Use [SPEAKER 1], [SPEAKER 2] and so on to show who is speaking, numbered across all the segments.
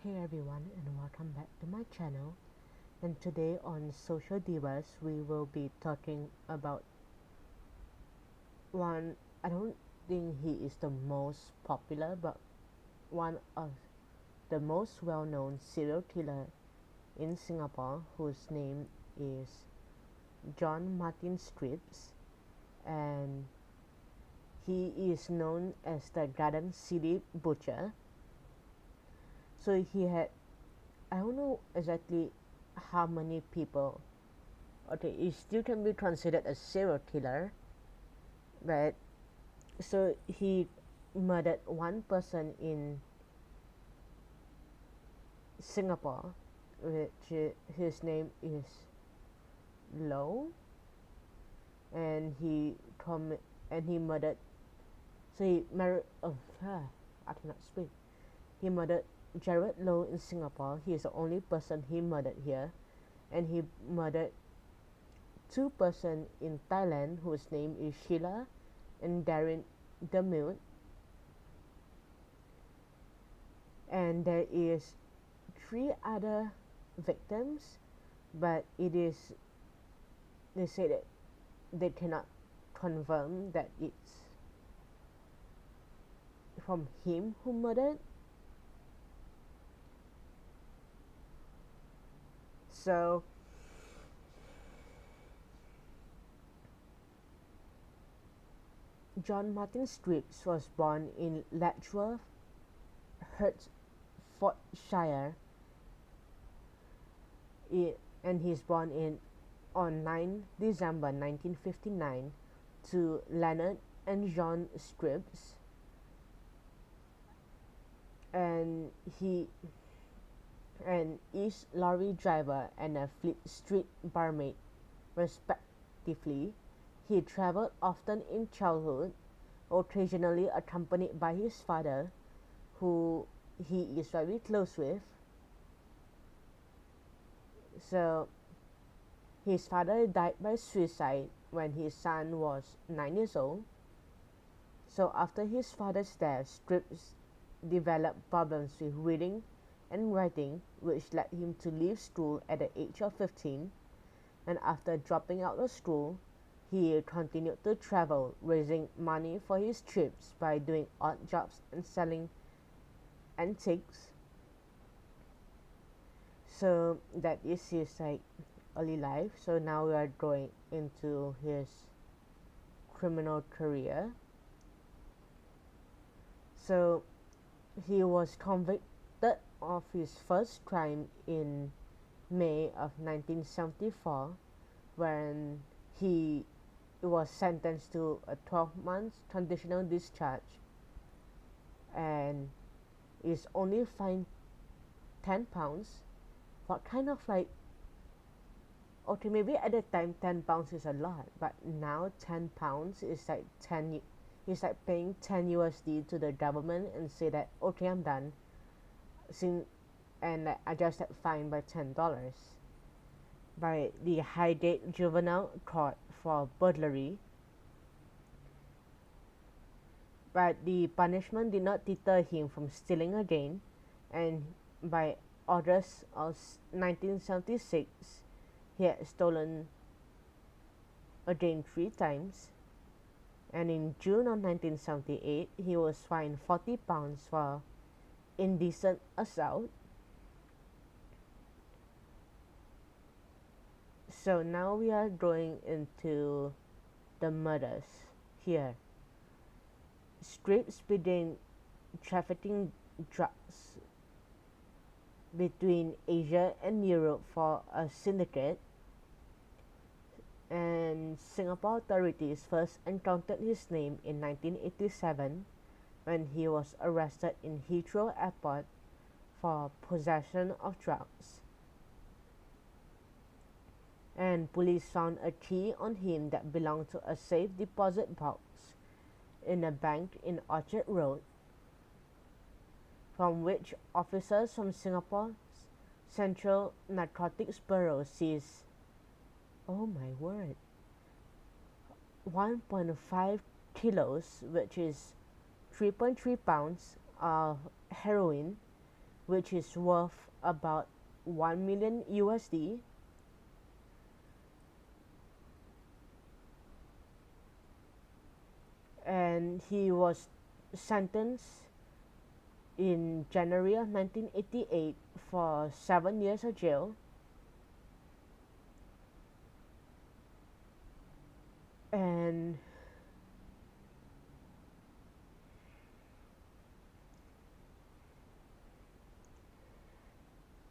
[SPEAKER 1] Hey everyone, and welcome back to my channel. And today on Social Divas we will be talking about one. I don't think he is the most popular, but one of the most well-known serial killer in Singapore, whose name is John Martin Stripes, and he is known as the Garden City Butcher. So he had, I don't know exactly how many people. Okay, it still can be considered a serial killer, but so he murdered one person in Singapore, which his name is Low, and he murdered. So he married. Oh, I cannot speak. He murdered Jared Low in Singapore. He is the only person he murdered here, and he murdered two person in Thailand whose name is Sheila and Darren Demute, and there is three other victims, but they say that they cannot confirm that it's from him who murdered. So John Martin Stripes was born in Letchworth, Hertfordshire, and he's born on 9 December 1959 to Leonard and John Stripes, and he an East lorry driver and a Fleet Street barmaid, respectively. He traveled often in childhood, occasionally accompanied by his father, who he is very close with. So, his father died by suicide when his son was 9 years old. So, after his father's death, Stripes developed problems with reading and writing, which led him to leave school at the age of 15. And after dropping out of school, he continued to travel, raising money for his trips by doing odd jobs and selling antiques. So that is his early life. So now we are going into his criminal career. So he was convicted of his first crime in May of 1974, when he was sentenced to a 12 months conditional discharge and is only fined £10. What kind of okay, maybe at the time £10 is a lot, but now £10 is like 10. He's like paying 10 USD to the government and say that okay, I'm done. And I just got fined by $10 by the Highgate Juvenile Court for burglary. But the punishment did not deter him from stealing again, and by August of 1976, he had stolen again 3 times. And in June of 1978, he was fined £40 for indecent assault. So now we are going into the murders here. Stripes began trafficking drugs between Asia and Europe for a syndicate, and Singapore authorities first encountered his name in 1987 when he was arrested in Heathrow Airport for possession of drugs. And police found a key on him that belonged to a safe deposit box in a bank in Orchard Road, from which officers from Singapore's Central Narcotics Bureau seized, oh my word, 1.5 kilos, which is 3.3 pounds of heroin, which is worth about 1 million USD. And he was sentenced in January of 1988 for 7 years of jail. And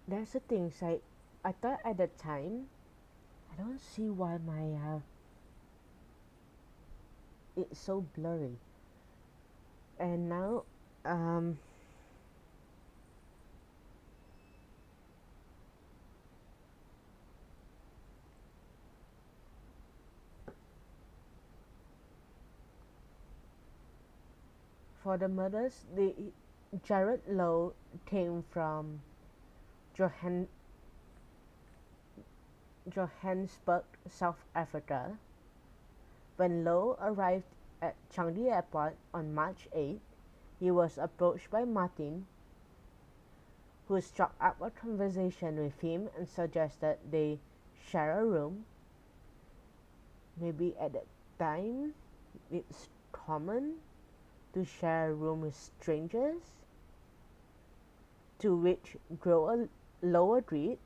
[SPEAKER 1] that's the thing, I thought at the time, I don't see why my it's so blurry. And now for the murders, the Jared Lowe came from Johannesburg, South Africa. When Lowe arrived at Changi Airport on March 8, he was approached by Martin, who struck up a conversation with him and suggested they share a room. Maybe at that time it's common to share a room with strangers, to which Lowe agreed.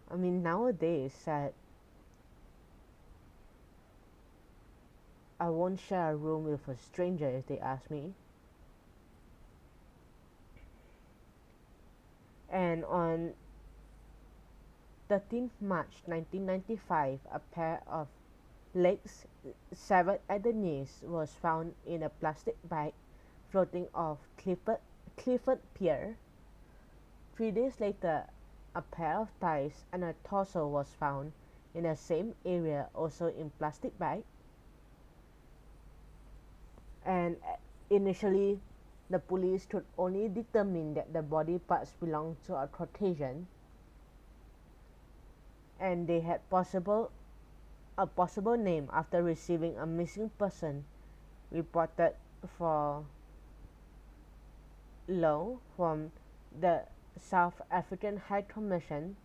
[SPEAKER 1] I mean, nowadays, I won't share a room with a stranger if they ask me. And on 13th March 1995, a pair of legs severed at the knees was found in a plastic bag floating off Clifford Pier. 3 days later, a pair of thighs and a torso was found in the same area, also in plastic bag. And initially, the police could only determine that the body parts belonged to a Caucasian, and they had a possible name after receiving a missing person reported for Lowe from the South African High Commission.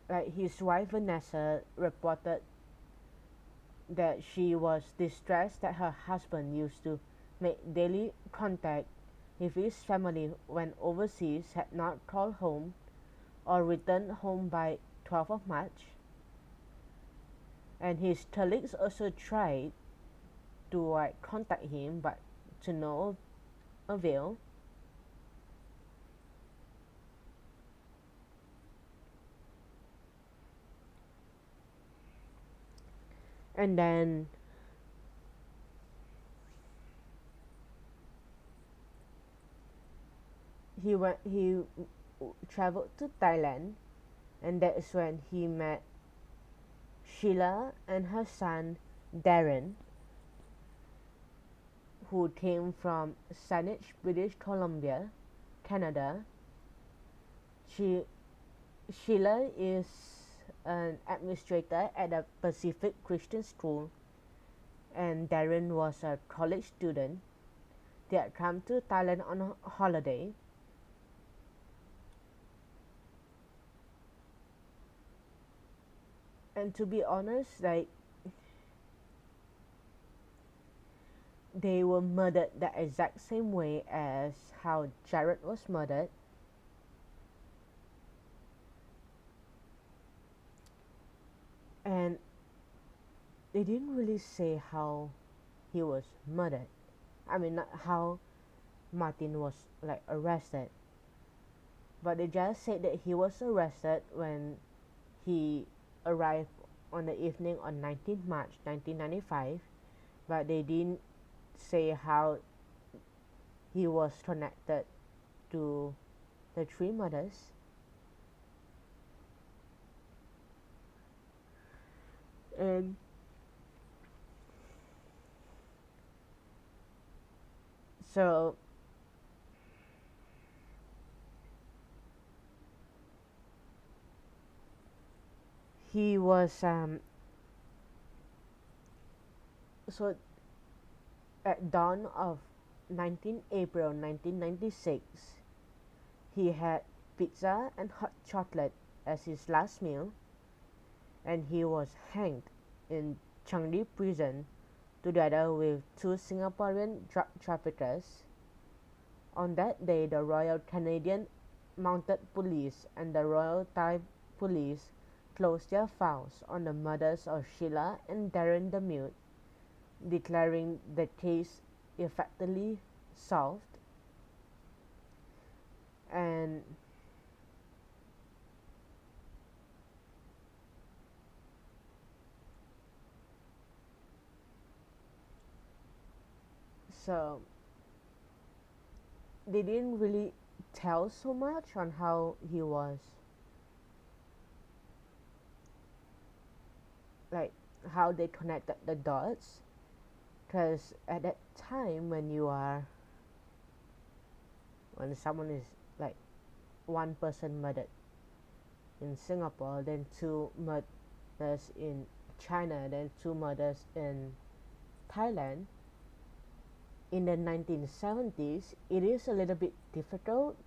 [SPEAKER 1] Like his wife Vanessa reported that she was distressed that her husband used to make daily contact with his family when overseas, had not called home or returned home by 12th of March. And his colleagues also tried to contact him, but to no avail. And then he traveled to Thailand, and that is when he met Sheila and her son Darren, who came from Saanich, British Columbia, Canada. Sheila is an administrator at a Pacific Christian school, and Darren was a college student. They had come to Thailand on a holiday. And to be honest, they were murdered the exact same way as how Jared was murdered. And they didn't really say how he was murdered. I mean, not how Martin was arrested, but they just said that he was arrested when he arrived on the evening on 19th March 1995, but they didn't say how he was connected to the 3 murders. And so he was so At dawn of 19 April 1996, he had pizza and hot chocolate as his last meal, and he was hanged in Changi prison together with two Singaporean drug traffickers. On that day, the Royal Canadian Mounted Police and the Royal Thai Police closed their files on the murders of Sheila and Darren the Mute, declaring the case effectively solved. And so they didn't really tell so much on how he was, like how they connected the dots, because at that time when someone is like one person murdered in Singapore, then two murders in China, then two murders in Thailand in the 1970s, it is a little bit difficult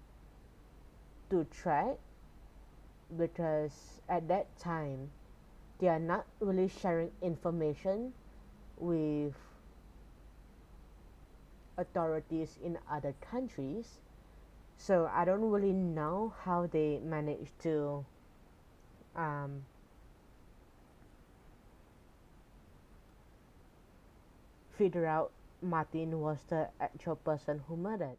[SPEAKER 1] to track because at that time they are not really sharing information with authorities in other countries. So I don't really know how they managed to um, figure out Martin was the actual person who murdered.